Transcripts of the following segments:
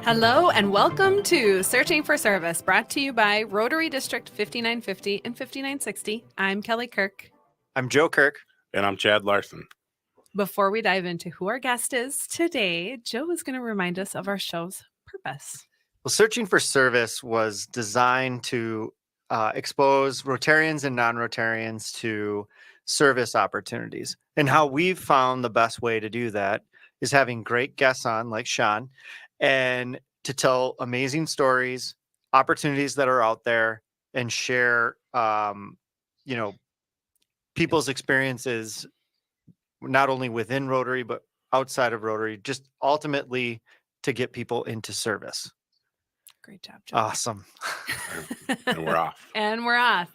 Hello and welcome to Searching for Service, brought to you by Rotary District 5950 and 5960. I'm Kelly Kirk. I'm Joe Kirk. And I'm Chad Larson. Before we dive into who our guest is today, Joe is going to remind us of our show's purpose. Well, Searching for Service was designed to expose Rotarians and non-Rotarians to service opportunities. And how we've found the best way to do that is having great guests on like Shawn and to tell amazing stories, opportunities that are out there, and share, people's experiences, not only within Rotary, but outside of Rotary, just ultimately to get people into service. Great job, Joe. Awesome. And we're off. And we're off.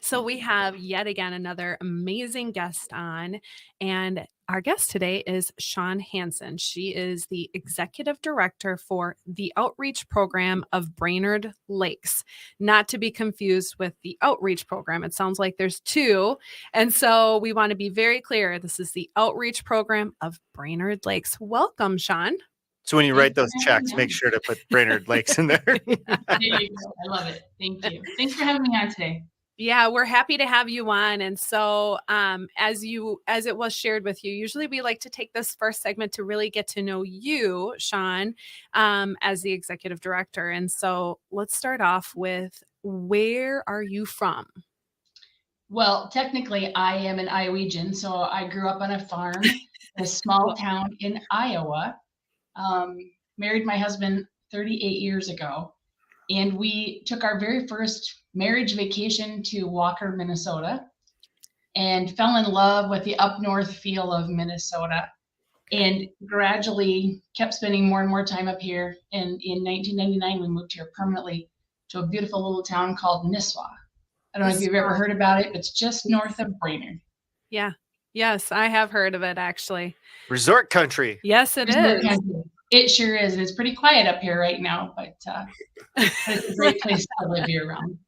So we have yet again another amazing guest on, and our guest today is Shawn Hansen. She is the executive director for the outreach program of Brainerd Lakes, not to be confused with the outreach program. It sounds like there's two. And so we want to be very clear. This is the outreach program of Brainerd Lakes. Welcome, Shawn. So when you write those checks, make sure to put Brainerd Lakes in there. There you go. I love it. Thank you. Thanks for having me on today. Yeah, we're happy to have you on. And so as it was shared with you, usually we like to take this first segment to really get to know you, Shawn, as the executive director. And so let's start off with, where are you from? Well, technically, I am an Iowegian, so I grew up on a farm in a small town in Iowa. Married my husband 38 years ago, and we took our very first marriage vacation to Walker, Minnesota, and fell in love with the up north feel of Minnesota, and gradually kept spending more and more time up here. And in 1999, we moved here permanently to a beautiful little town called Nisswa. I don't know if you've ever heard about it. It's just north of Brainerd. Yeah. Yes, I have heard of it, actually. Resort country. Yes, it is. It sure is. And it's pretty quiet up here right now, but it's a great place to live year round.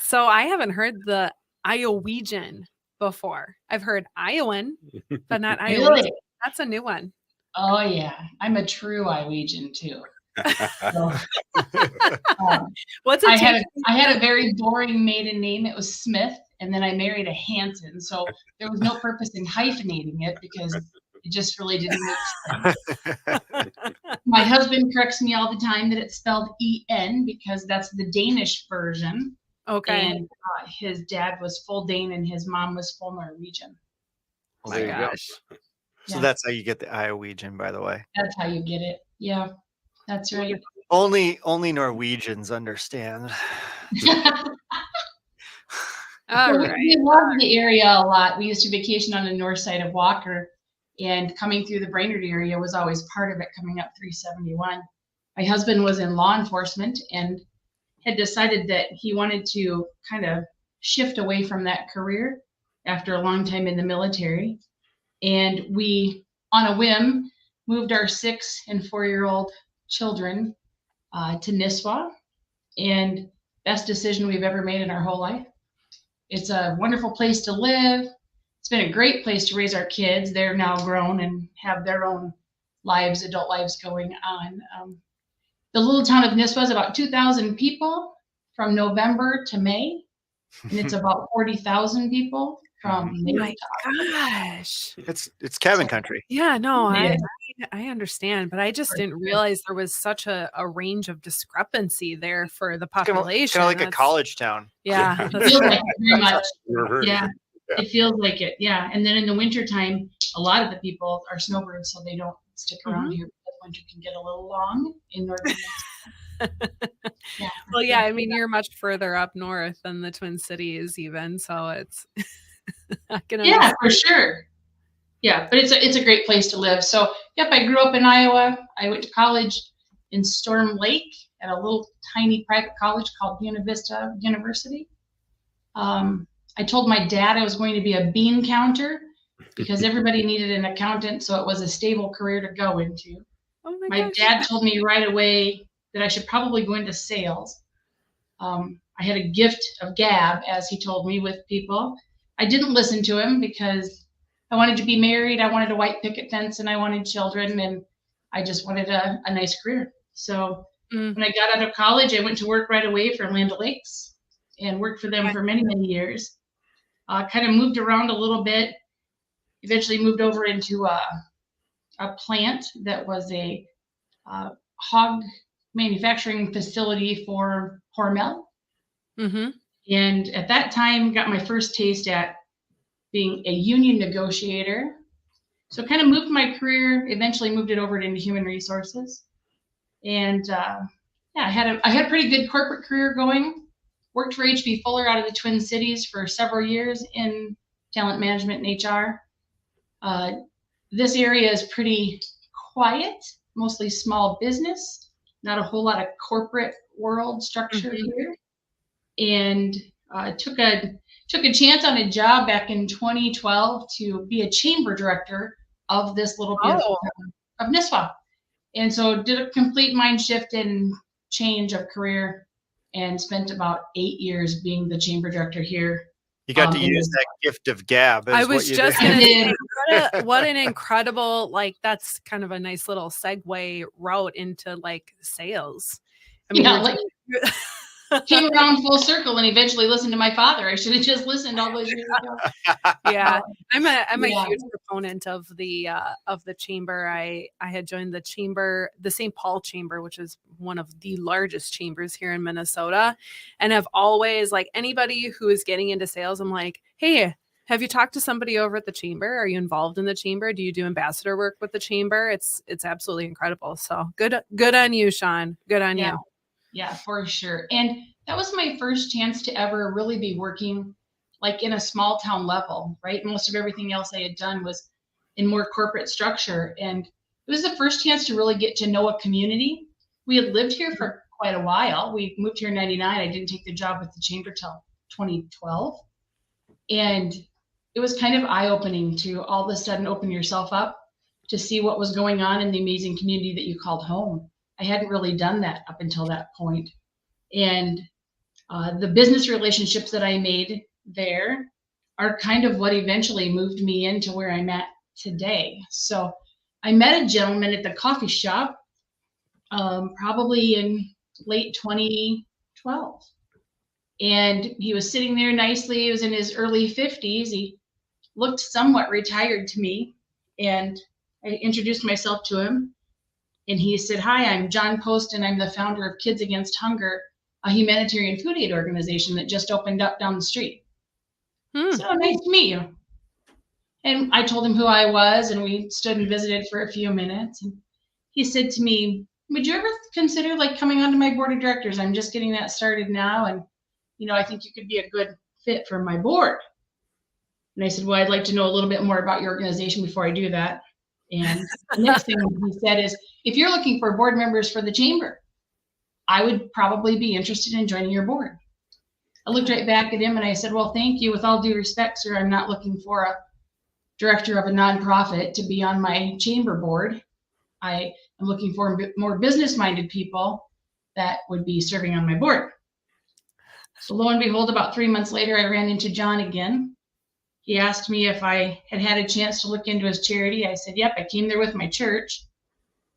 So I haven't heard the Iowegian before. I've heard Iowan, but not Iowegian. Really? That's a new one. Oh, yeah. I'm a true Iowegian, too. So, What's it? I had a very boring maiden name. It was Smith, and then I married a Hansen. So there was no purpose in hyphenating it because it just really didn't make sense. My husband corrects me all the time that it's spelled E-N because that's the Danish version. Okay. And his dad was full Dane and his mom was full Norwegian. Oh my gosh. So that's how you get the Iowegian, by the way. That's how you get it. Yeah, that's right. Only Norwegians understand. All right. We love the area a lot. We used to vacation on the north side of Walker, and coming through the Brainerd area was always part of it, coming up 371. My husband was in law enforcement and had decided that he wanted to kind of shift away from that career after a long time in the military. And we, on a whim, moved our 6 and 4-year-old children to Nisswa, and best decision we've ever made in our whole life. It's a wonderful place to live. It's been a great place to raise our kids. They're now grown and have their own lives, adult lives going on. The little town of Nisswa is about 2,000 people from November to May, and it's about 40,000 people from May to October. Gosh. It's cabin country. Yeah, no, Yeah. I understand, but I just didn't realize there was such a range of discrepancy there for the population. Kind of like a college town. Yeah. It feels like it very much. Reverse. Yeah, it feels like it. Yeah, and then in the wintertime, a lot of the people are snowbirds, so they don't stick around here because winter can get a little long in northern Yeah. Well, yeah, I mean, you're much further up north than the Twin Cities even, so it's I can Yeah, understand. for sure. Yeah, but it's a great place to live. So, yep, I grew up in Iowa. I went to college in Storm Lake at a little tiny private college called Buena Vista University. I told my dad I was going to be a bean counter because everybody needed an accountant, so it was a stable career to go into. Oh My gosh. dad told me right away that I should probably go into sales. I had a gift of gab, as he told me, with people. I didn't listen to him because I wanted to be married. I wanted a white picket fence and I wanted children, and I just wanted a nice career. So Mm. when I got out of college, I went to work right away for Land O'Lakes and worked for them for many, many years. Kind of moved around a little bit, eventually moved over into a plant that was a hog manufacturing facility for Hormel. Mm-hmm. And at that time, got my first taste at being a union negotiator. So kind of moved my career, eventually moved it over into human resources. And yeah, I had a pretty good corporate career going. Worked for H.B. Fuller out of the Twin Cities for several years in talent management and HR. This area is pretty quiet, mostly small business, not a whole lot of corporate world structure here. And took a chance on a job back in 2012 to be a chamber director of this little beautiful town of Nisswa. And so did a complete mind shift and change of career and spent about 8 years being the chamber director here. You got to use that gift of gab. I was just going to say, what an incredible, like, that's kind of a nice little segue route into like sales. I mean, yeah, came around full circle and eventually listened to my father. I should have just listened all those years ago. Yeah, I'm a huge proponent of the chamber. I had joined the chamber, the St. Paul Chamber, which is one of the largest chambers here in Minnesota, and have always, like, anybody who is getting into sales, I'm like, hey, have you talked to somebody over at the chamber? Are you involved in the chamber? Do you do ambassador work with the chamber? It's absolutely incredible. So good on you, Shawn. Good on you. Yeah, for sure. And that was my first chance to ever really be working like in a small town level, right? Most of everything else I had done was in more corporate structure. And it was the first chance to really get to know a community. We had lived here for quite a while. We moved here in 99. I didn't take the job with the chamber till 2012. And it was kind of eye-opening to all of a sudden open yourself up to see what was going on in the amazing community that you called home. I hadn't really done that up until that point. And the business relationships that I made there are kind of what eventually moved me into where I'm at today. So I met a gentleman at the coffee shop probably in late 2012. And he was sitting there nicely. He was in his early 50s. He looked somewhat retired to me. And I introduced myself to him. And he said, hi, I'm John Post, and I'm the founder of Kids Against Hunger, a humanitarian food aid organization that just opened up down the street. So nice to meet you. And I told him who I was, and we stood and visited for a few minutes. And he said to me, would you ever consider like coming onto my board of directors? I'm just getting that started now. And, you know, I think you could be a good fit for my board. And I said, well, I'd like to know a little bit more about your organization before I do that. And the next thing he said is, if you're looking for board members for the chamber, I would probably be interested in joining your board. I looked right back at him and I said, well, thank you. With all due respect, sir, I'm not looking for a director of a nonprofit to be on my chamber board. I am looking for more business-minded people that would be serving on my board. So lo and behold, about 3 months later, I ran into John again. He asked me if I had had a chance to look into his charity. I said, yep, I came there with my church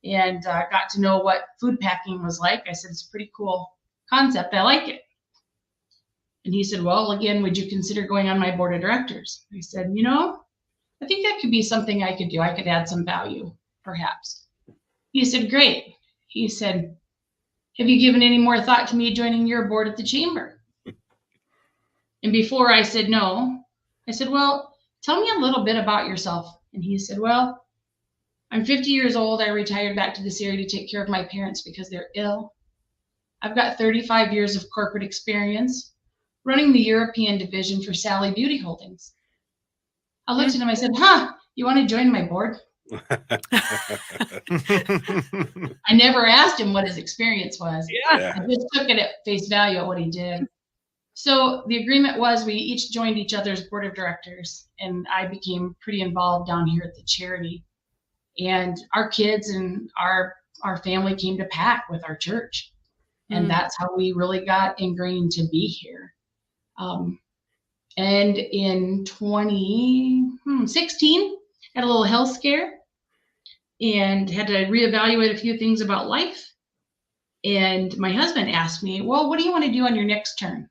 and got to know what food packing was like. I said, it's a pretty cool concept. I like it. And he said, well, again, would you consider going on my board of directors? I said, you know, I think that could be something I could do. I could add some value, perhaps. He said, great. He said, have you given any more thought to me joining your board at the chamber? And before I said no, I said, well, tell me a little bit about yourself. And he said, well, I'm 50 years old. I retired back to this area to take care of my parents because they're ill. I've got 35 years of corporate experience running the European division for Sally Beauty Holdings. I looked at him, I said, you want to join my board? I never asked him what his experience was. Yeah. I just took it at face value at what he did. So the agreement was we each joined each other's board of directors, and I became pretty involved down here at the charity. And our kids and our family came to pack with our church. And that's how we really got ingrained to be here. And in 2016, had a little health scare and had to reevaluate a few things about life. And my husband asked me, well, what do you want to do on your next term?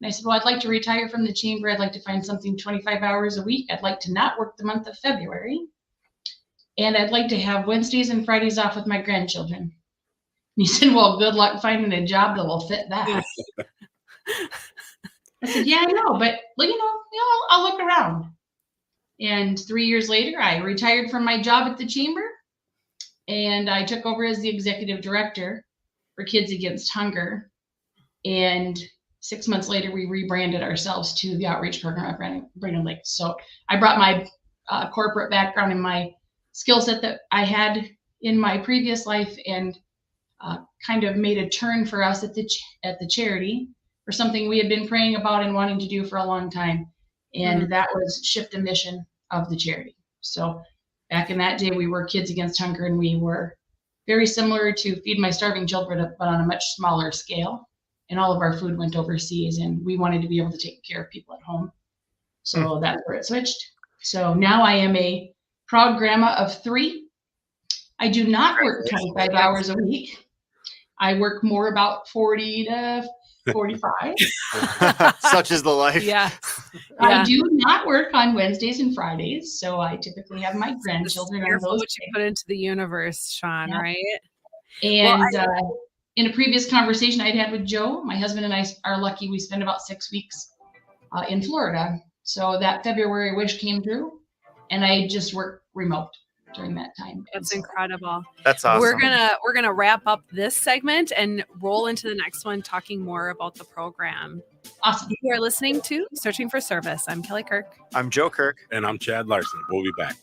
And I said, well, I'd like to retire from the chamber. I'd like to find something 25 hours a week. I'd like to not work the month of February. And I'd like to have Wednesdays and Fridays off with my grandchildren. And he said, well, good luck finding a job that will fit that. I said, yeah, I know, but I'll look around. And 3 years later, I retired from my job at the chamber, and I took over as the executive director for Kids Against Hunger. And 6 months later, we rebranded ourselves to the outreach program at Brainerd Lakes. So I brought my corporate background and my skill set that I had in my previous life, and kind of made a turn for us at the charity for something we had been praying about and wanting to do for a long time. And that was shift the mission of the charity. So back in that day, we were Kids Against Hunger, and we were very similar to Feed My Starving Children, but on a much smaller scale. And all of our food went overseas, and we wanted to be able to take care of people at home. So that's where it switched. So now I am a proud grandma of 3. I do not work 25 hours a week. I work more about 40 to 45. Such is the life. Yeah. I do not work on Wednesdays and Fridays, so I typically have my grandchildren on Careful those what you put into the universe, Shawn, Yeah. right? And in a previous conversation I'd had with Joe, my husband and I are lucky we spend about 6 weeks in Florida. So that February wish came true, and I just work remote during that time. That's incredible. That's awesome. We're gonna wrap up this segment and roll into the next one, talking more about the program. Awesome. You are listening to Searching for Service. I'm Kelly Kirk. I'm Joe Kirk. And I'm Chad Larson. We'll be back.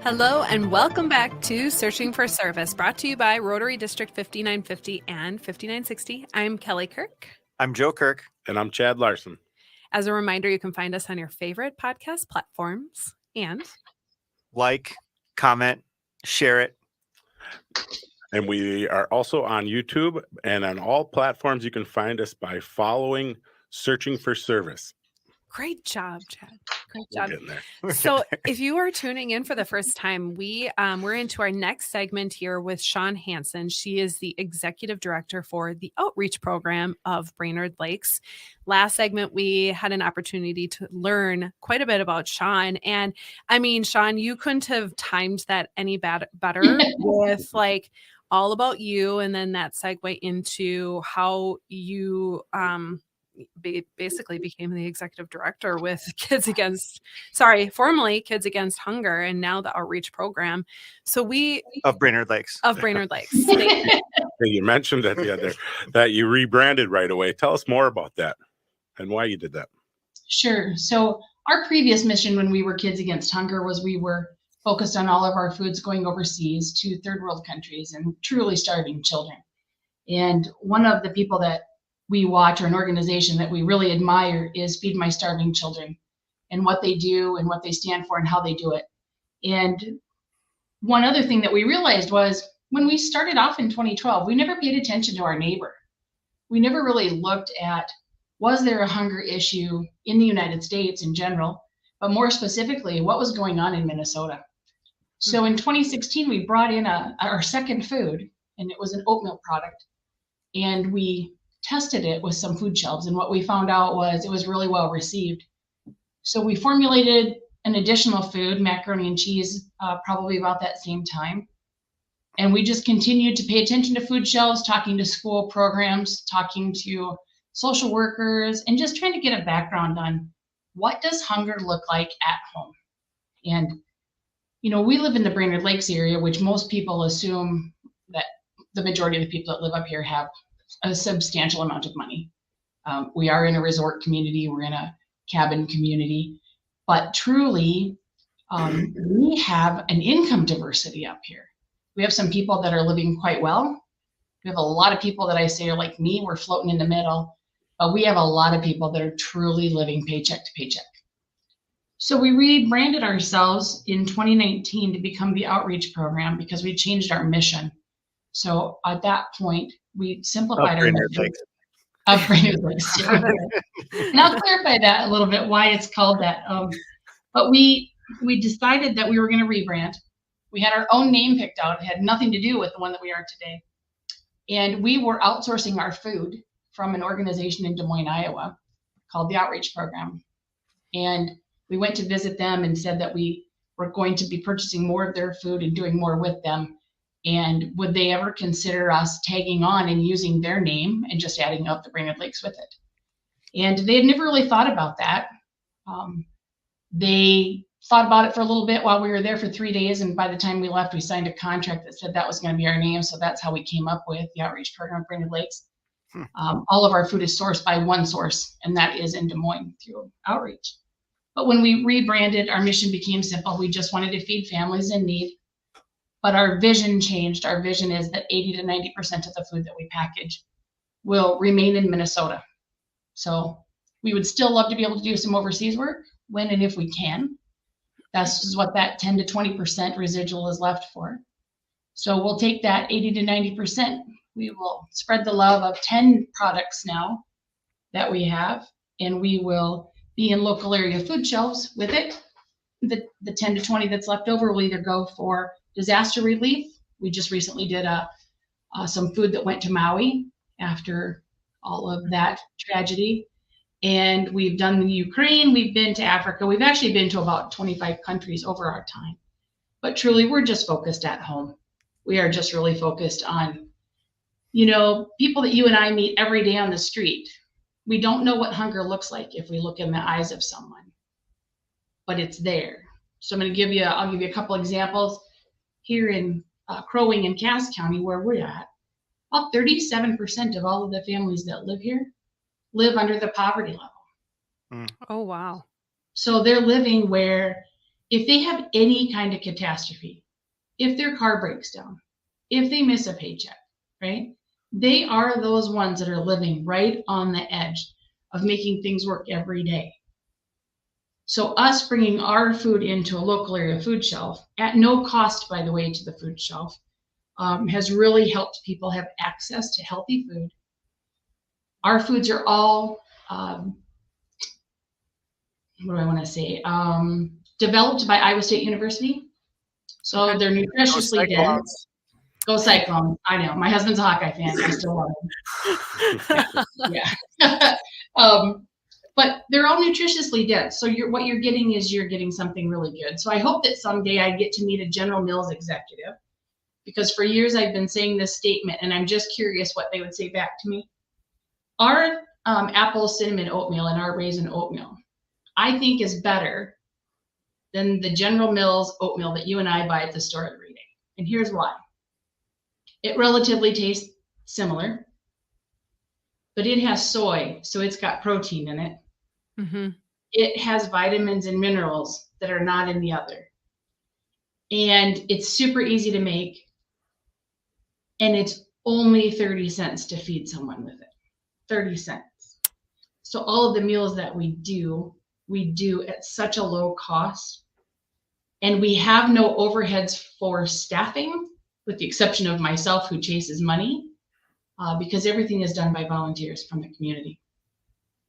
Hello and welcome back to Searching for Service, brought to you by Rotary District 5950 and 5960. I'm Kelly Kirk. I'm Joe Kirk. And I'm Chad Larson. As a reminder, you can find us on your favorite podcast platforms and Like, comment, share it. And we are also on YouTube and on all platforms. You can find us by following Searching for Service. great job, Chad. Great We're job. getting there. So if you are tuning in for the first time, we're into our next segment here with Shawn Hansen. She is the executive director for the outreach program of Brainerd Lakes. Last segment, we had an opportunity to learn quite a bit about Shawn. And I mean, Shawn, you couldn't have timed that any better with like all about you, and then that segue into how you basically became the executive director with formerly Kids Against Hunger, and now the outreach program. So Of Brainerd Lakes. of Brainerd Lakes. You mentioned that the other that you rebranded right away. Tell us more about that and why you did that. Sure. So our previous mission when we were Kids Against Hunger was we were focused on all of our foods going overseas to third world countries and truly starving children. And one of the people that we watch, or an organization that we really admire, is Feed My Starving Children, and what they do and what they stand for and how they do it. And one other thing that we realized was when we started off in 2012, we never paid attention to our neighbor. We never really looked at, was there a hunger issue in the United States in general, but more specifically, what was going on in Minnesota? So in 2016, we brought in our second food, and it was an oat milk product. And we tested it with some food shelves, and what we found out was it was really well received. So we formulated an additional food, macaroni and cheese, probably about that same time. And we just continued to pay attention to food shelves, talking to school programs, talking to social workers, and just trying to get a background on what does hunger look like at home. And, we live in the Brainerd Lakes area, which most people assume that the majority of the people that live up here have a substantial amount of money. We are in a resort community, we're in a cabin community, but truly we have an income diversity up here. We have some people that are living quite well, We have a lot of people that I say are like me, we're floating in the middle, but we have a lot of people that are truly living paycheck to paycheck. So we rebranded ourselves in 2019 to become the outreach program because we changed our mission. So at that point, we simplified our mission. Upgraded Lakes. And I'll clarify that a little bit, why it's called that. But we decided that we were going to rebrand. We had our own name picked out. It had nothing to do with the one that we are today. And we were outsourcing our food from an organization in Des Moines, Iowa, called the Outreach Program. And we went to visit them and said that we were going to be purchasing more of their food and doing more with them. And would they ever consider us tagging on and using their name and just adding up the Brainerd Lakes with it? And they had never really thought about that. They thought about it for a little bit while we were there for 3 days. And by the time we left, we signed a contract that said that was going to be our name. So that's how we came up with the Outreach Program of Brainerd Lakes. All of our food is sourced by one source, and that is in Des Moines through outreach. But when we rebranded, our mission became simple. We just wanted to feed families in need. But our vision changed. Our vision is that 80 to 90% of the food that we package will remain in Minnesota. So we would still love to be able to do some overseas work when and if we can. That's what that 10 to 20% residual is left for. So we'll take that 80 to 90%. We will spread the love of 10 products now that we have, and we will be in local area food shelves with it. The 10 to 20 that's left over will either go for disaster relief. We just recently did some food that went to Maui after all of that tragedy. And we've done the Ukraine, we've been to Africa. We've actually been to about 25 countries over our time. But truly, we're just focused at home. We are just really focused on, people that you and I meet every day on the street. We don't know what hunger looks like if we look in the eyes of someone, but it's there. So I'll give you a couple examples. Here in Crow Wing and Cass County, where we're at, about 37% of all of the families that live here live under the poverty level. Oh, wow. So they're living where if they have any kind of catastrophe, if their car breaks down, if they miss a paycheck, right? They are those ones that are living right on the edge of making things work every day. So us bringing our food into a local area food shelf at no cost, by the way, to the food shelf, has really helped people have access to healthy food. Our foods are all, developed by Iowa State University. So they're nutritiously dense. Go Cyclones. I know. My husband's a Hawkeye fan. I still love him. Yeah. But they're all nutritiously dense. So what you're getting is you're getting something really good. So I hope that someday I get to meet a General Mills executive, because for years I've been saying this statement, and I'm just curious what they would say back to me. Our apple cinnamon oatmeal and our raisin oatmeal, I think, is better than the General Mills oatmeal that you and I buy at the store every day. And here's why. It relatively tastes similar, but it has soy, so it's got protein in it. Mm-hmm. It has vitamins and minerals that are not in the other. And it's super easy to make. And it's only 30 cents to feed someone with it. 30 cents. So all of the meals that we do at such a low cost. And we have no overheads for staffing, with the exception of myself, who chases money, because everything is done by volunteers from the community.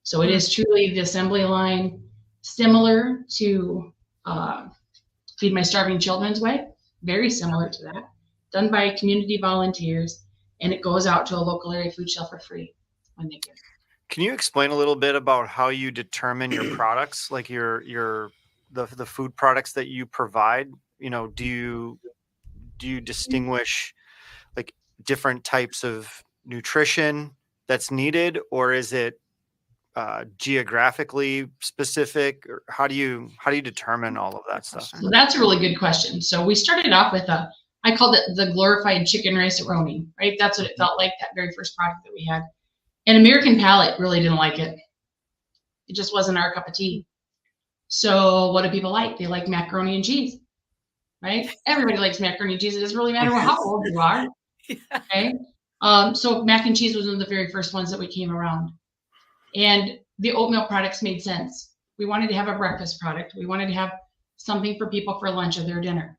So it is truly the assembly line, similar to Feed My Starving Children's Way, very similar to that, done by community volunteers, and it goes out to a local area food shelf for free when they get it. Can you explain a little bit about how you determine your products, like the food products that you provide? Do you distinguish like different types of nutrition that's needed, or is it geographically specific, or how do you determine all of that stuff? So that's a really good question. So we started off with I called it the glorified chicken rice-a-roni, right? That's what it felt like, that very first product that we had. And American palate really didn't like it. It just wasn't our cup of tea. So what do people like? They like macaroni and cheese, right? Everybody likes macaroni and cheese. It doesn't really matter how old you are, okay? So mac and cheese was one of the very first ones that we came around. And the oatmeal products made sense. We wanted to have a breakfast product. We wanted to have something for people for lunch or their dinner.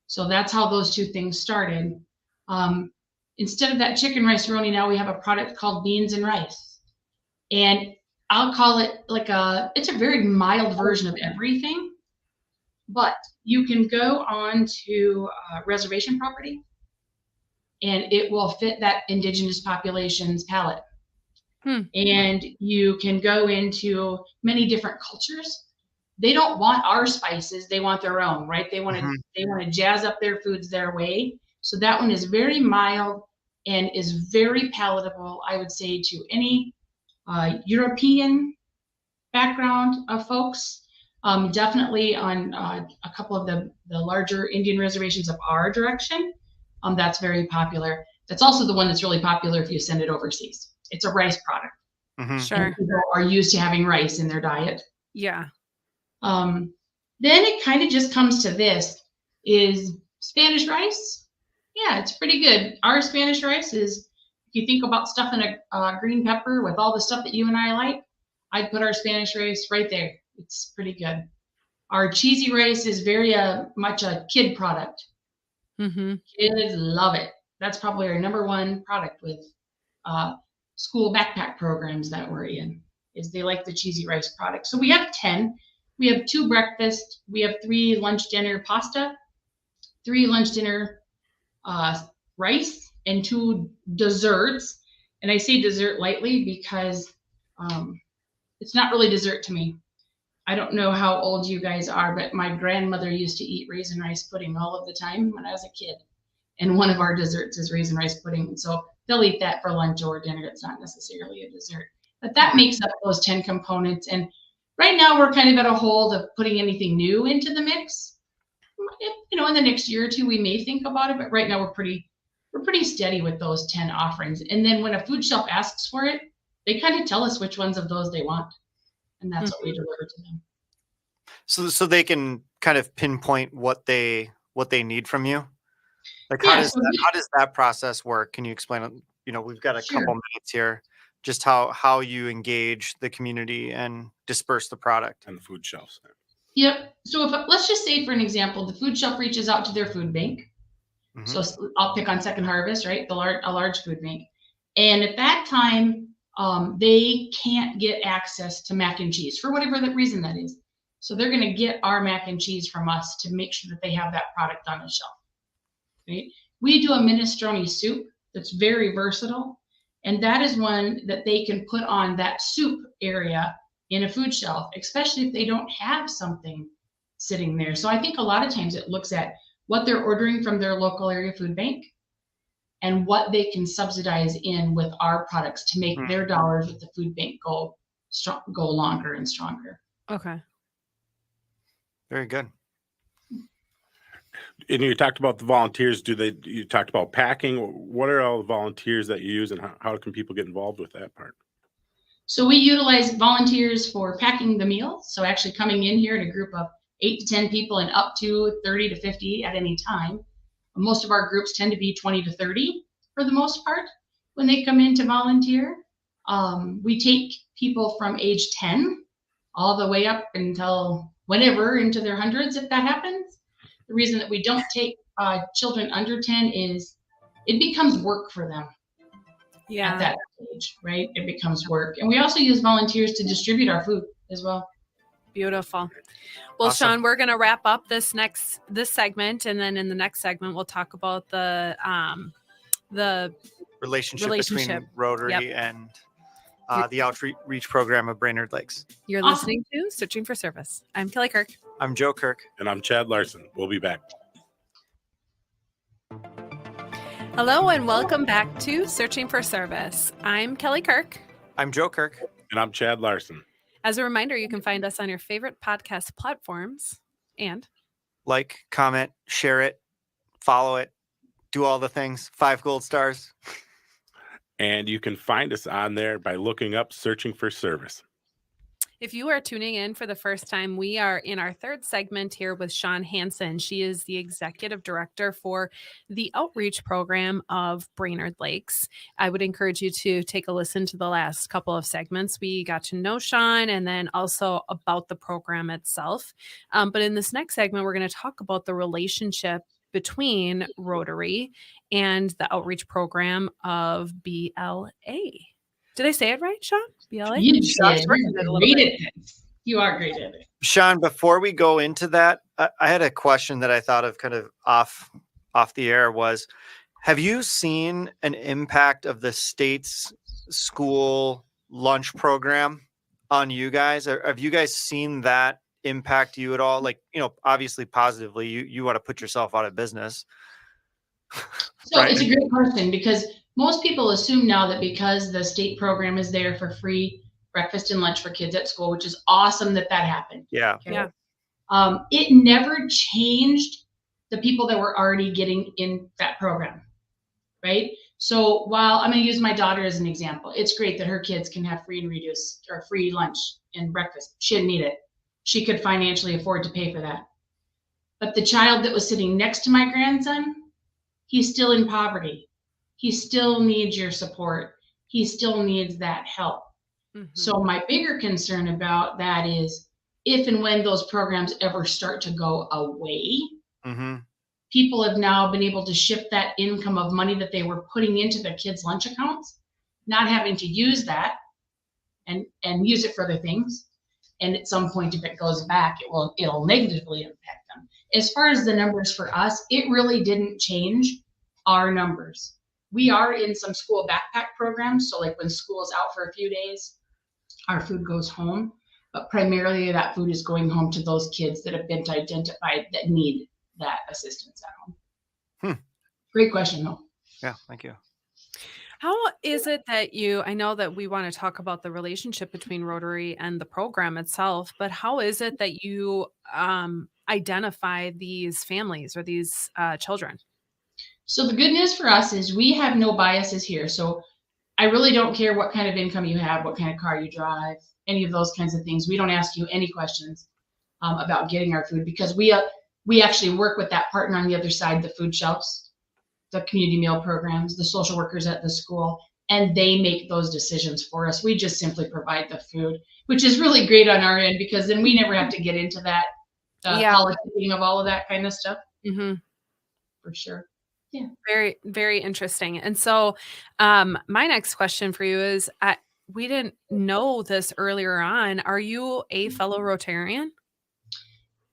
So that's how those two things started. Instead of that chicken rice roni, now we have a product called beans and rice. And I'll call it it's a very mild version of everything, but you can go on to reservation property and it will fit that indigenous population's palate. And you can go into many different cultures. They don't want our spices, they want their own, right? They want to jazz up their foods their way. So that one is very mild and is very palatable, I would say, to any European background of folks. Definitely on a couple of the larger Indian reservations of our direction. That's very popular. That's also the one that's really popular if you send it overseas. It's a rice product. Sure. And people are used to having rice in their diet. Yeah. Then it kind of just comes to this, is Spanish rice. Yeah, it's pretty good. Our Spanish rice is, if you think about stuffing a green pepper with all the stuff that you and I like, I'd put our Spanish rice right there. It's pretty good. Our cheesy rice is very much a kid product. Kids love it. That's probably our number one product with school backpack programs that we're in, is they like the cheesy rice product. So we have 10. We have 2 breakfast. We have 3 lunch dinner pasta, 3 lunch dinner rice, and 2 desserts. And I say dessert lightly because it's not really dessert to me. I don't know how old you guys are, but my grandmother used to eat raisin rice pudding all of the time when I was a kid. And one of our desserts is raisin rice pudding. So they'll eat that for lunch or dinner. It's not necessarily a dessert. But that makes up those 10 components. And right now we're kind of at a hold of putting anything new into the mix. In the next year or 2, we may think about it, but right now we're pretty steady with those 10 offerings. And then when a food shelf asks for it, they kind of tell us which ones of those they want. And that's what we deliver to them. So they can kind of pinpoint what they need from you. Like how does that process work? Can you explain it? We've got a couple minutes here, just how you engage the community and disperse the product and the food shelves. Yep. So let's just say, for an example, the food shelf reaches out to their food bank. So I'll pick on Second Harvest, right? A large food bank. And at that time, they can't get access to mac and cheese for whatever the reason that is. So they're going to get our mac and cheese from us to make sure that they have that product on the shelf. Right? We do a minestrone soup that's very versatile, and that is one that they can put on that soup area in a food shelf, especially if they don't have something sitting there. So I think a lot of times it looks at what they're ordering from their local area food bank and what they can subsidize in with our products to make their dollars with the food bank go longer and stronger. Okay. Very good. And you talked about the volunteers. You talked about packing. What are all the volunteers that you use, and how can people get involved with that part? So we utilize volunteers for packing the meals. So actually coming in here in a group of 8 to 10 people and up to 30 to 50 at any time. Most of our groups tend to be 20 to 30 for the most part when they come in to volunteer. We take people from age 10 all the way up until whenever into their hundreds, if that happens. The reason that we don't take children under 10 is it becomes work for them. At that age, right? It becomes work. And we also use volunteers to distribute our food as well. Beautiful. Well, Awesome. Shawn, we're going to wrap up this segment, and then in the next segment, we'll talk about the relationship between Rotary and the outreach program of Brainerd Lakes. You're listening to Searching for Service. I'm Kelly Kirk. I'm Joe Kirk. And I'm Chad Larson. We'll be back. Hello and welcome back to Searching for Service. I'm Kelly Kirk. I'm Joe Kirk. And I'm Chad Larson. As a reminder, you can find us on your favorite podcast platforms and like, comment, share it, follow it, do all the things. 5 gold stars. And you can find us on there by looking up Searching for Service. If you are tuning in for the first time, we are in our third segment here with Shawn Hansen. She is the executive director for the outreach program of Brainerd Lakes. I would encourage you to take a listen to the last couple of segments. We got to know Shawn and then also about the program itself. But in this next segment, we're going to talk about the relationship between Rotary and the outreach program of BLA. Did I say it right, Shawn? BLA? You Shawn's did. working it a You're little great bit. at this. You are great at it. Shawn, before we go into that, I had a question that I thought of kind of off the air was, have you seen an impact of the state's school lunch program on you guys? Or have you guys seen that impact you at all? Like, obviously positively, you want to put yourself out of business. So Right. it's a great question because most people assume now that because the state program is there for free breakfast and lunch for kids at school, which is awesome that happened. Yeah. Okay? Yeah. It never changed the people that were already getting in that program, right? So while I'm going to use my daughter as an example, it's great that her kids can have free and reduced or free lunch and breakfast. She didn't need it. She could financially afford to pay for that. But the child that was sitting next to my grandson, he's still in poverty. He still needs your support. He still needs that help. Mhm. So my bigger concern about that is if and when those programs ever start to go away, Mm-hmm. people have now been able to shift that income of money that they were putting into their kids' lunch accounts, not having to use that and use it for other things. And at some point, if it goes back, it'll negatively impact them. As far as the numbers for us, it really didn't change our numbers. We are in some school backpack programs. So like when school's out for a few days, our food goes home, but primarily that food is going home to those kids that have been identified that need that assistance at home. Great question though. Yeah. Thank you. How is it that I know that we want to talk about the relationship between Rotary and the program itself, but how is it that you identify these families or these children? So the good news for us is we have no biases here. So I really don't care what kind of income you have, what kind of car you drive, any of those kinds of things. We don't ask you any questions about getting our food because we actually work with that partner on the other side, the food shelves, the community meal programs, the social workers at the school, and they make those decisions for us. We just simply provide the food, which is really great on our end because then we never have to get into that politicking of all of that kind of stuff. Mm-hmm. For sure. Yeah. Very, very interesting. And so my next question for you is, we didn't know this earlier on. Are you a fellow Rotarian?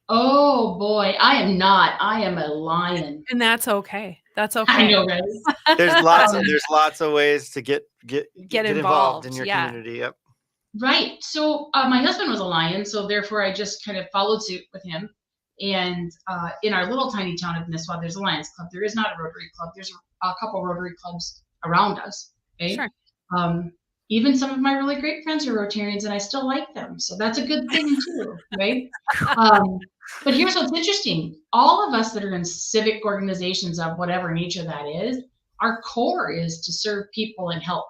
Oh boy, I am not. I am a lion. And that's okay. That's okay. I know, right? There's lots of ways to get involved in your community. Yep. Right. So my husband was a lion, so therefore I just kind of followed suit with him. And in our little tiny town of Nisswa, there's a Lions Club. There is not a Rotary Club. There's a couple Rotary clubs around us. Okay? Sure. Even some of my really great friends are Rotarians, and I still like them. So that's a good thing too, right? But here's what's interesting. All of us that are in civic organizations of whatever nature that is, our core is to serve people and help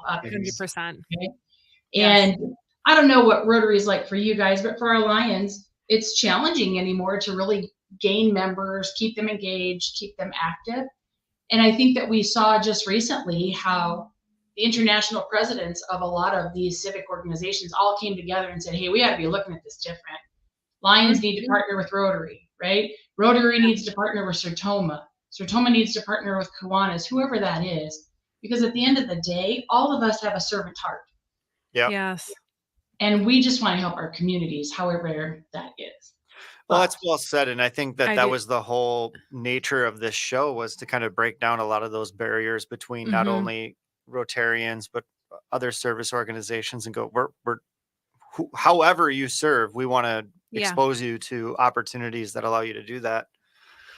others. 100%. Okay? Yes. And I don't know what Rotary is like for you guys, but for our Lions, it's challenging anymore to really gain members, keep them engaged, keep them active. And I think that we saw just recently how the international presidents of a lot of these civic organizations all came together and said, hey, we got to be looking at this different. Lions need to partner with Rotary, right? Rotary needs to partner with Sertoma. Sertoma needs to partner with Kiwanis, whoever that is. Because at the end of the day, all of us have a servant heart. Yep. Yes. And we just want to help our communities, however that is. Well, that's well said. And I think that I was the whole nature of this show, was to kind of break down a lot of those barriers between not only Rotarians, but other service organizations and go, however you serve, we want to expose you to opportunities that allow you to do that.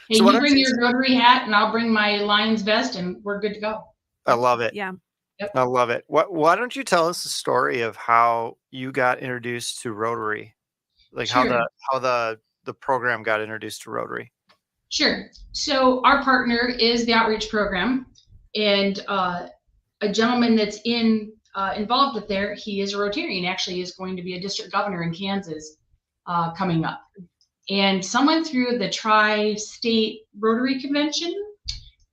Hey, so you bring your Rotary hat and I'll bring my Lions vest and we're good to go. I love it. Yeah. Yep. I love it. Why don't you tell us the story of how you got introduced to Rotary? Like Sure. how the program got introduced to Rotary. Sure. So our partner is the outreach program, and a gentleman that's in involved with there, he is a Rotarian. Actually, is going to be a district governor in Kansas coming up. And someone through the Tri-State Rotary Convention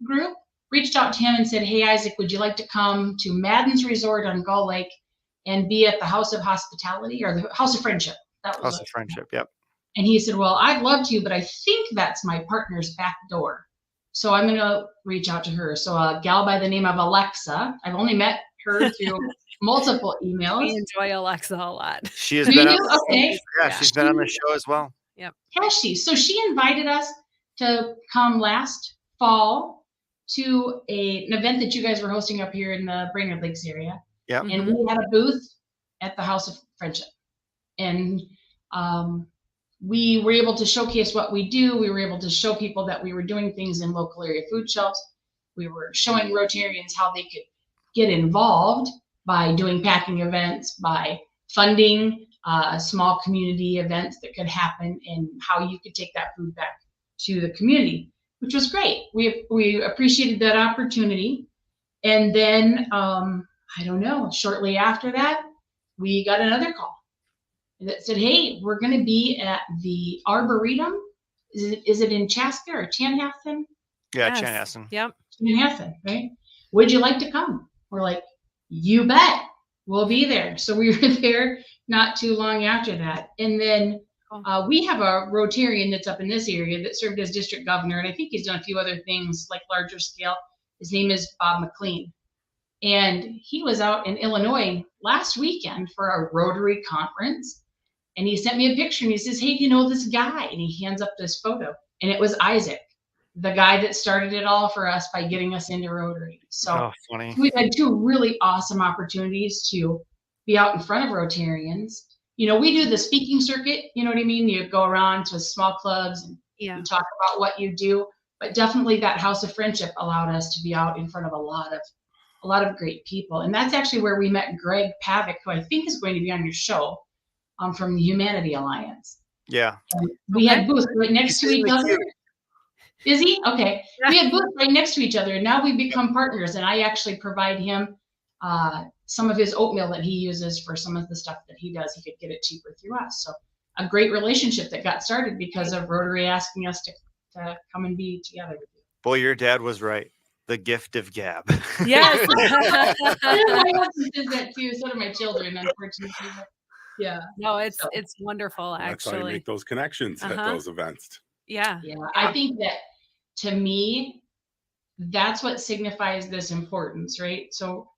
group reached out to him and said, "Hey, Isaac, would you like to come to Madden's Resort on Gull Lake and be at the House of Hospitality or the House of Friendship?" That was House of Friendship. Yep. And he said, "Well, I'd love to, but I think that's my partner's back door. So I'm going to reach out to her." So a gal by the name of Alexa, I've only met her through multiple emails. We enjoy Alexa a lot. She has Do been you? on, Okay. yeah, she's been on the show as well. Has she? So she invited us to come last fall to an event that you guys were hosting up here in the Brainerd Lakes area. Yep. And we had a booth at the House of Friendship. And we were able to showcase what we do. We were able to show people that we were doing things in local area food shelves. We were showing Rotarians how they could get involved by doing packing events, by funding small community events that could happen, and how you could take that food back to the community, which was great. We appreciated that opportunity. And then, I don't know, shortly after that, we got another call that said, "Hey, we're going to be at the Arboretum." Is it in Chaska or Chanhassen? Yeah, Yes. Chanhassen. Yep. Chanhassen, right? "Would you like to come?" We're like, "You bet, we'll be there." So we were there not too long after that. And then we have a Rotarian that's up in this area that served as district governor, and I think he's done a few other things like larger scale. His name is Bob McLean. And he was out in Illinois last weekend for a Rotary conference. And he sent me a picture and he says, "Hey, do you know this guy?" And he hands up this photo. And it was Isaac, the guy that started it all for us by getting us into Rotary. So Oh, funny. we've had two really awesome opportunities to be out in front of Rotarians. You know, we do the speaking circuit, you know what I mean? You go around to small clubs and Yeah. you talk about what you do. But definitely that House of Friendship allowed us to be out in front of a lot of great people. And that's actually where we met Greg Pavick, who I think is going to be on your show, from the Humanity Alliance. Yeah. And we had booths right next to each other. Is he? Okay. We had booths right next to each other, and now we've become partners. And I actually provide him some of his oatmeal that he uses for some of the stuff that he does. He could get it cheaper through us. So a great relationship that got started because of Rotary asking us to come and be together with you. Boy, your dad was right. The gift of gab. Yes. My husband does that too. So do my children, unfortunately. But yeah. No, it's wonderful, That's how you actually. make those connections at those events. Yeah. Yeah. I think that, to me, that's what signifies this importance, right? So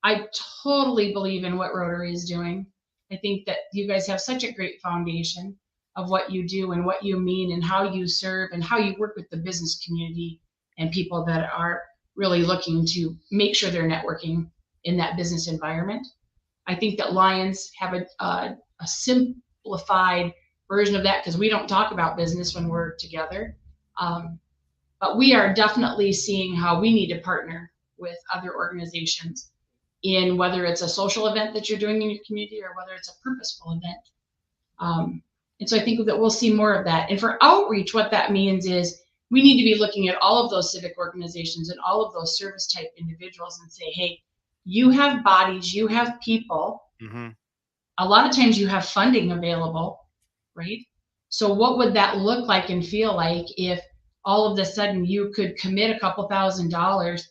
I totally believe in what Rotary is doing. I think that you guys have such a great foundation of what you do and what you mean and how you serve and how you work with the business community and people that are really looking to make sure they're networking in that business environment. I think that Lions have a simplified version of that because we don't talk about business when we're together. But we are definitely seeing how we need to partner with other organizations in whether it's a social event that you're doing in your community or whether it's a purposeful event. And so I think that we'll see more of that. And for outreach, what that means is we need to be looking at all of those civic organizations and all of those service type individuals and say, hey, you have bodies, you have people. Mm-hmm. A lot of times you have funding available, right? So what would that look like and feel like if all of a sudden you could commit a couple $1,000s,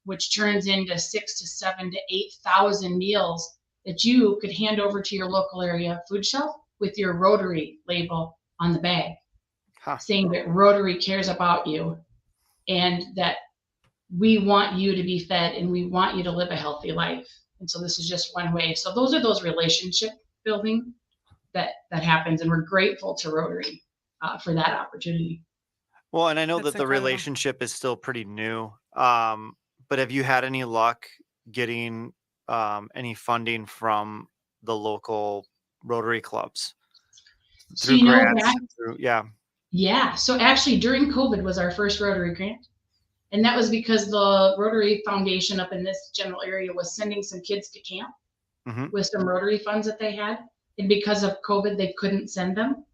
which turns into 6,000 to 7,000 to 8,000 meals that you could hand over to your local area food shelf with your Rotary label on the bag, saying that Rotary cares about you and that we want you to be fed and we want you to live a healthy life. And so this is just one way. So those are those relationship building that happens. And we're grateful to Rotary for that opportunity. Well, and I know That's that the incredible. relationship is still pretty new. But have you had any luck getting any funding from the local Rotary clubs? So you know that, Yeah. So actually during COVID was our first Rotary grant. And that was because the Rotary Foundation up in this general area was sending some kids to camp with some Rotary funds that they had. And because of COVID, they couldn't send them.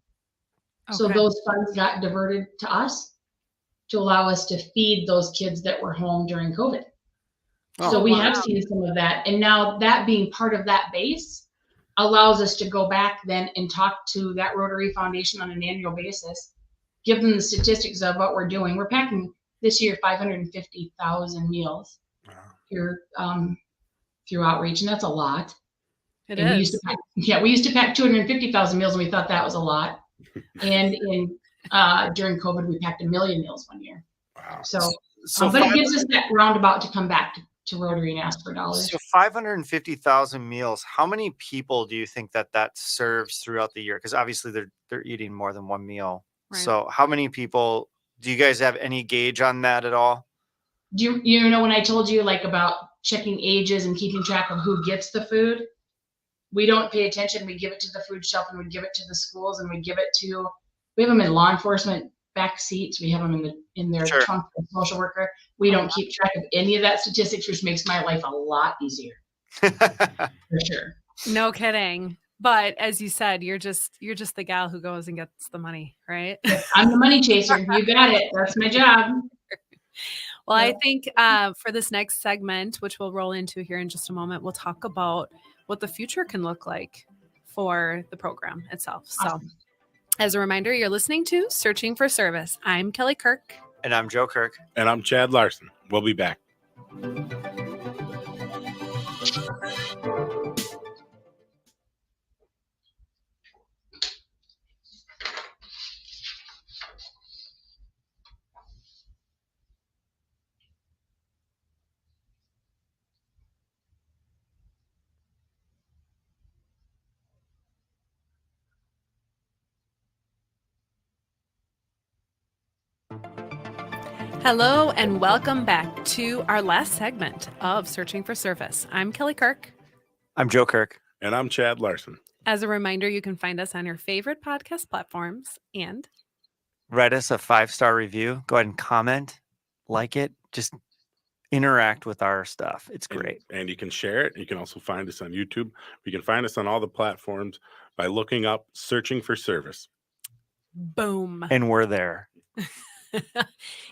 Okay. So those funds got diverted to us to allow us to feed those kids that were home during COVID. So we have wow. seen some of that. And now that being part of that base allows us to go back then and talk to that Rotary Foundation on an annual basis, give them the statistics of what we're doing. We're packing this year 550,000 meals Wow. here through outreach, and that's a lot. It And we used is. to pack 250,000 meals, and we thought that was a lot. And during COVID, we packed 1 million meals one year. Wow. So, So but it gives us that roundabout to come back to Rotary and ask for dollars. So 550,000 meals. How many people do you think that serves throughout the year? Because obviously they're eating more than one meal. Right. So how many people? Do you guys have any gauge on that at all? Do you know when I told you like about checking ages and keeping track of who gets the food? We don't pay attention. We give it to the food shelf, and we give it to the schools, and we give it to. We have them in law enforcement back seats. We have them in their Sure. trunk for social worker. We don't keep track of any of that statistics, which makes my life a lot easier for sure. No kidding. But as you said, you're just the gal who goes and gets the money, right? I'm the money chaser. You got it. That's my job. Well, Yeah. I think for this next segment, which we'll roll into here in just a moment, we'll talk about what the future can look like for the program itself. Awesome. So as a reminder, you're listening to Searching for Service. I'm Kelly Kirk. And I'm Joe Kirk. And I'm Chad Larson. We'll be back. Hello and welcome back to our last segment of Searching for Service. I'm Kelly Kirk. I'm Joe Kirk. And I'm Chad Larson. As a reminder, you can find us on your favorite podcast platforms and Write us a 5-star review. Go ahead and comment, like it. Just interact with our stuff. It's great. And you can share it. You can also find us on YouTube. You can find us on all the platforms by looking up Searching for Service. boom. And we're there.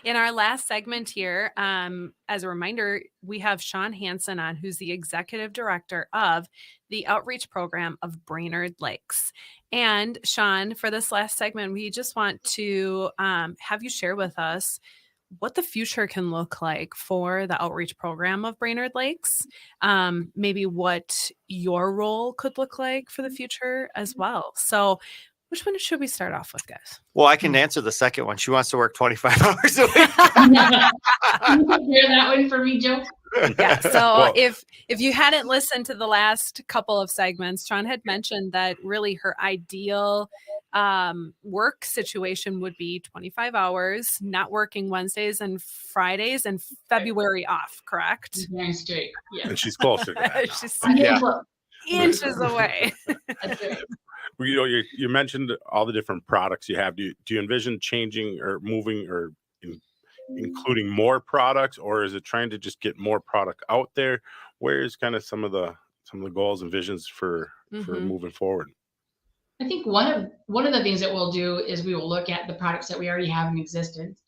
In our last segment here, as a reminder, we have Shawn Hansen on, who's the executive director of the outreach program of Brainerd Lakes. And Shawn, for this last segment, we just want to have you share with us what the future can look like for the outreach program of Brainerd Lakes, maybe what your role could look like for the future as well. So which one should we start off with, guys? Well, I can answer the second one. She wants to work 25 hours a week. Can you hear that one for me, Joe? Yeah. So if you hadn't listened to the last couple of segments, Shawn had mentioned that really her ideal work situation would be 25 hours, not working Wednesdays and Fridays, and February off, correct? Very straight. Yeah. And she's closer to that. She's I'm getting Yeah. close. inches away. That's right. You know, you mentioned all the different products you have. Do you envision changing or moving or including more products, or is it trying to just get more product out there? Where is kind of some of the goals and visions for moving forward? I think one of the things that we'll do is we will look at the products that we already have in existence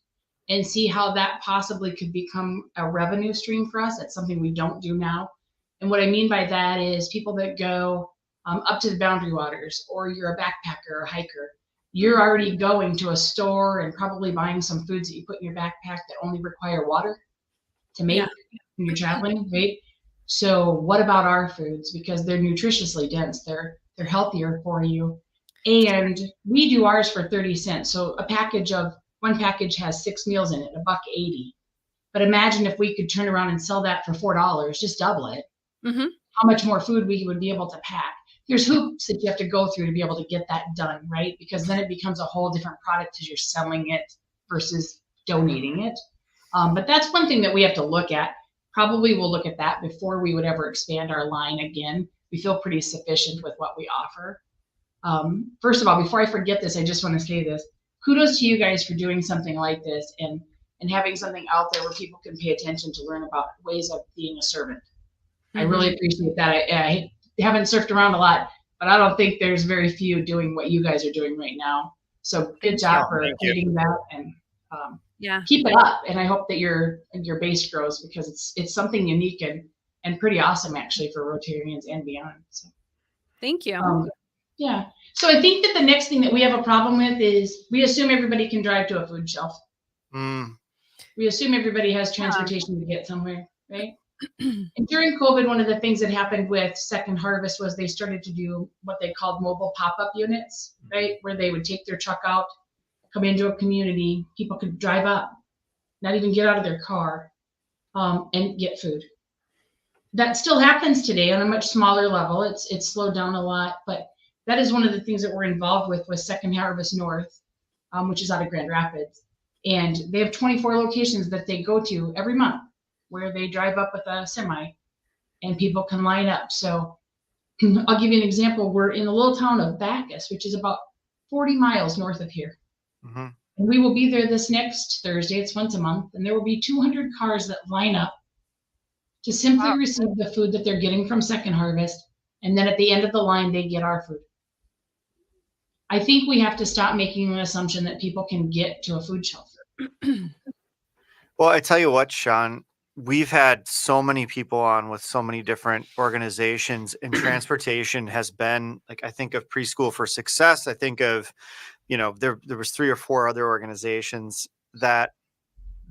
and see how that possibly could become a revenue stream for us. That's something we don't do now. And what I mean by that is people that go up to the Boundary Waters, or you're a backpacker or hiker, you're already going to a store and probably buying some foods that you put in your backpack that only require water to make when you're traveling, right? So what about our foods? Because they're nutritiously dense, they're healthier for you. And we do ours for 30 cents. So one package has 6 meals in it, $1.80. But imagine if we could turn around and sell that for $4, just double it. Mm-hmm. How much more food we would be able to pack. There's hoops that you have to go through to be able to get that done, right? Because then it becomes a whole different product as you're selling it versus donating it. But that's one thing that we have to look at. Probably we'll look at that before we would ever expand our line again. We feel pretty sufficient with what we offer. First of all, before I forget this, I just want to say this. Kudos to you guys for doing something like this and having something out there where people can pay attention to learn about ways of being a servant. Mm-hmm. I really appreciate that. I haven't surfed around a lot, but I don't think there's very few doing what you guys are doing right now. So good job for leading that. And Yeah. keep it up, and I hope that your base grows, because it's something unique and pretty awesome actually for Rotarians and beyond. So, Thank you. yeah. So I think that the next thing that we have a problem with is we assume everybody can drive to a food shelf. We assume everybody has transportation to get somewhere, right? And during COVID, one of the things that happened with Second Harvest was they started to do what they called mobile pop-up units, right? Where they would take their truck out, come into a community, people could drive up, not even get out of their car, and get food. That still happens today on a much smaller level. It's slowed down a lot, but that is one of the things that we're involved with Second Harvest North, which is out of Grand Rapids. And they have 24 locations that they go to every month where they drive up with a semi and people can line up. So I'll give you an example. We're in the little town of Bacchus, which is about 40 miles north of here. And we will be there this next Thursday. It's once a month. And there will be 200 cars that line up to simply receive the food that they're getting from Second Harvest. And then at the end of the line, they get our food. I think we have to stop making an assumption that people can get to a food shelf. Well, I tell you what, Shawn, we've had so many people on with so many different organizations, and transportation has been, like, I think of Preschool for Success. I think of, there was 3 or 4 other organizations that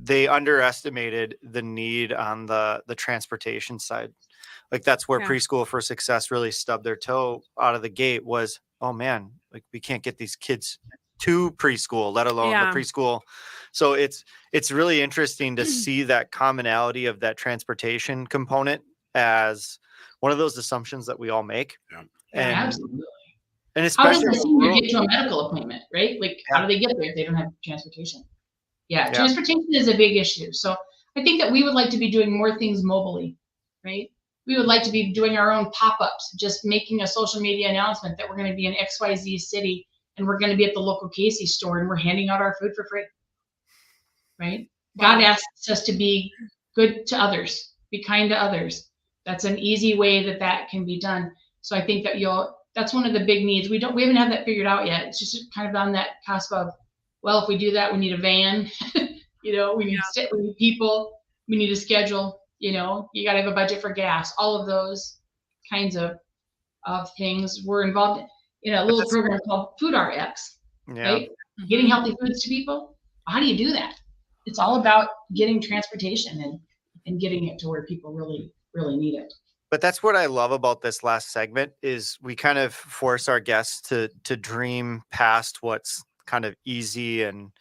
they underestimated the need on the transportation side. Like, that's where Preschool for Success really stubbed their toe out of the gate was, oh man, like, we can't get these kids to preschool, let alone the preschool. So it's really interesting to see that commonality of that transportation component as one of those assumptions that we all make. And absolutely. And how does especially a senior get to a medical appointment, right? Like, how do they get there if they don't have transportation? Transportation is a big issue. So I think that we would like to be doing more things mobily, right? We would like to be doing our own pop-ups, just making a social media announcement that we're going to be in XYZ city and we're going to be at the local Casey's store and we're handing out our food for free, right? God asks us to be good to others, be kind to others. That's an easy way that can be done. So I think that that's one of the big needs. We haven't had that figured out yet. It's just kind of on that cusp of, well, if we do that, we need a van, we need people, we need a schedule, you got to have a budget for gas, all of those kinds of things. We're involved in a little program called Food RX, right? Getting healthy foods to people. How do you do that? It's all about getting transportation and getting it to where people really, really need it. But that's what I love about this last segment is we kind of force our guests to dream past what's kind of easy and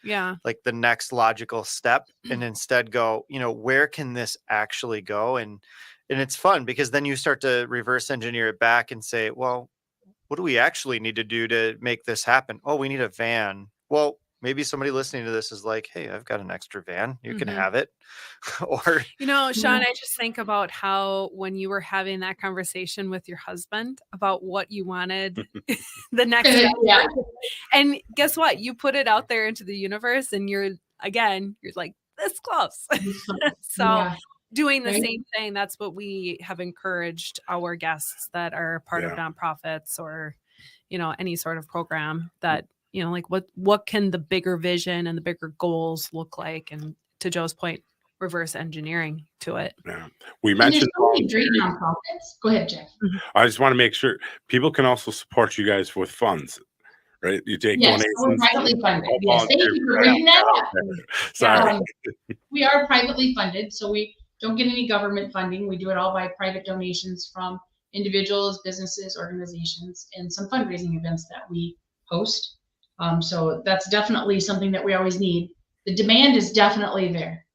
like the next logical step, and instead go, where can this actually go? And it's fun because then you start to reverse engineer it back and say, well, what do we actually need to do to make this happen? Oh, we need a van. Well, maybe somebody listening to this is like, hey, I've got an extra van. You can have it. Or, Shawn, I just think about how when you were having that conversation with your husband about what you wanted the next step. And guess what? You put it out there into the universe and you're like this close. So doing the same thing, that's what we have encouraged our guests that are part of nonprofits or, any sort of program that, like what can the bigger vision and the bigger goals look like? And to Joe's point, reverse engineering to it. Yeah. We mentioned so many great nonprofits. Go ahead, Jeff. I just want to make sure people can also support you guys with funds, right? You take donations. We're privately funded. Yes, thank you for bringing that up. Sorry. We are privately funded, so we don't get any government funding. We do it all by private donations from individuals, businesses, organizations, and some fundraising events that we host. So that's definitely something that we always need. The demand is definitely there.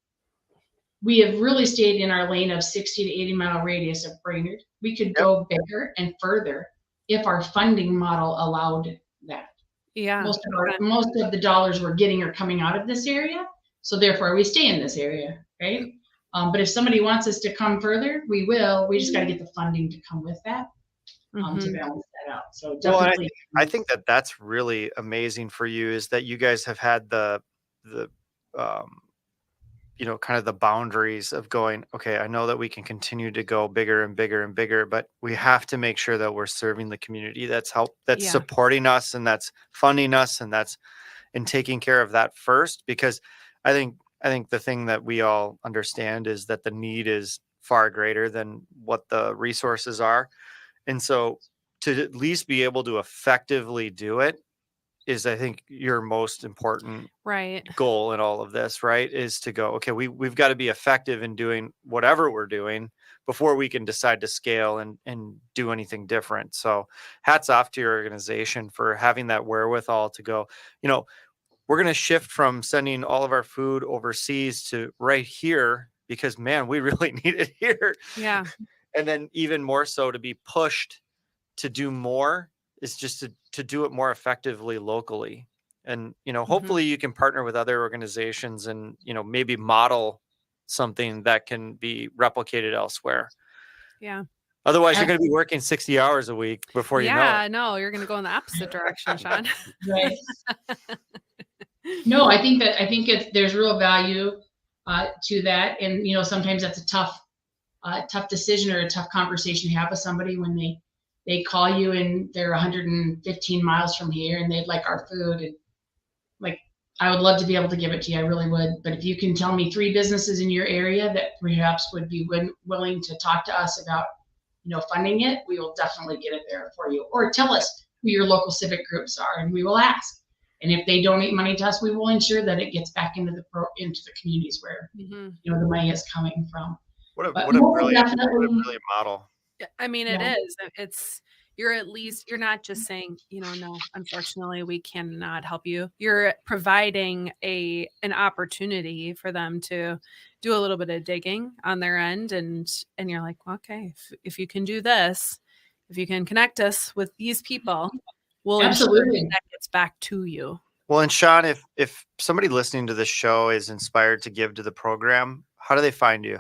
We have really stayed in our lane of 60 to 80 mile radius of Brainerd. We could go bigger and further if our funding model allowed that. Yeah. Most of the dollars we're getting are coming out of this area. So therefore we stay in this area, right? But if somebody wants us to come further, we will. We just got to get the funding to come with that to balance that out. So definitely. Well, I think that that's really amazing for you is that you guys have had the kind of the boundaries of going, okay, I know that we can continue to go bigger and bigger and bigger, but we have to make sure that we're serving the community that's supporting us and that's funding us and taking care of that first, because I think I think the thing that we all understand is that the need is far greater than what the resources are. And so to at least be able to effectively do it is, I think, your most important Right. goal in all of this, right? Is to go, okay, we've got to be effective in doing whatever we're doing before we can decide to scale and do anything different. So hats off to your organization for having that wherewithal to go, we're going to shift from sending all of our food overseas to right here because, man, we really need it here. Yeah. And then even more so to be pushed to do more is just to do it more effectively locally. And, hopefully you can partner with other organizations and, maybe model something that can be replicated elsewhere. Yeah. Otherwise, you're going to be working 60 hours a week before you know it. Yeah, no, you're going to go in the opposite direction, Shawn. Right. No, I think there's real value to that, and sometimes that's a tough decision or a tough conversation to have with somebody when they call you and they're 115 miles from here and they'd like our food, and like, I would love to be able to give it to you, I really would. But if you can tell me 3 businesses in your area that perhaps would be willing to talk to us about funding it, we will definitely get it there for you. Or tell us who your local civic groups are, and we will ask. And if they donate money to us, we will ensure that it gets back into the communities where the money is coming from. What a brilliant model. I mean, it is. You're not just saying, no, unfortunately, we cannot help you. You're providing an opportunity for them to do a little bit of digging on their end. And you're like, well, okay, if you can do this, if you can connect us with these people, we'll ensure that gets back to you. Well, and Shawn, if somebody listening to this show is inspired to give to the program, how do they find you?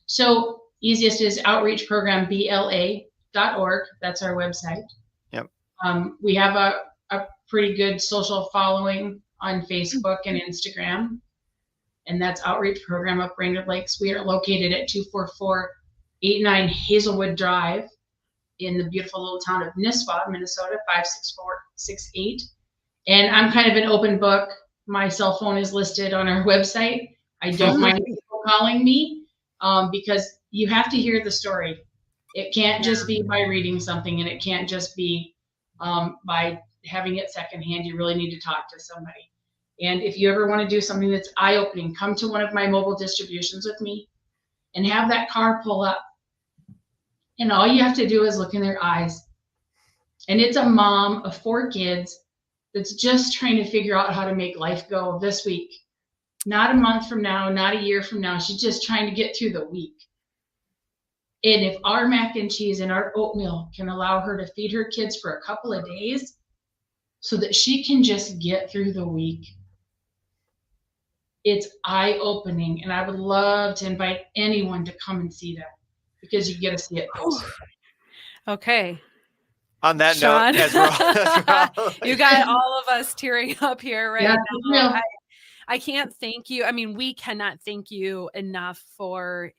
So easiest is outreachprogrambla.org. That's our website. Yep. We have a pretty good social following on Facebook and Instagram, and that's Outreach Program of Brainerd Lakes. We are located at 24489 Hazelwood Drive in the beautiful little town of Nisswa, Minnesota, 56468. And I'm kind of an open book. My cell phone is listed on our website. I don't mind people calling me because you have to hear the story. It can't just be by reading something, and it can't just be by having it secondhand. You really need to talk to somebody. And if you ever want to do something that's eye-opening, come to one of my mobile distributions with me and have that car pull up. And all you have to do is look in their eyes. And it's a mom of 4 kids that's just trying to figure out how to make life go this week. Not a month from now, not a year from now. She's just trying to get through the week. And if our mac and cheese and our oatmeal can allow her to feed her kids for a couple of days so that she can just get through the week, it's eye-opening. And I would love to invite anyone to come and see that because you get to see it closer. Okay. On that Shawn, note, as well, you got all of us tearing up here right now. Yeah. I can't thank you. I mean, we cannot thank you enough for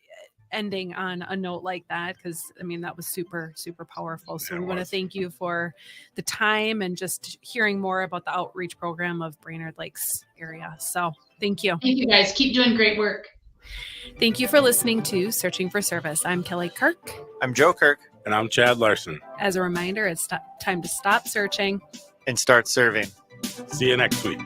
ending on a note like that, because I mean, that was super, super powerful. So we want to thank you for the time and just hearing more about the outreach program of Brainerd Lakes area. So thank you. Thank you, guys. Keep doing great work. Thank you for listening to Searching for Service. I'm Kelly Kirk. I'm Joe Kirk. And I'm Chad Larson. As a reminder, it's time to stop searching and start serving. See you next week.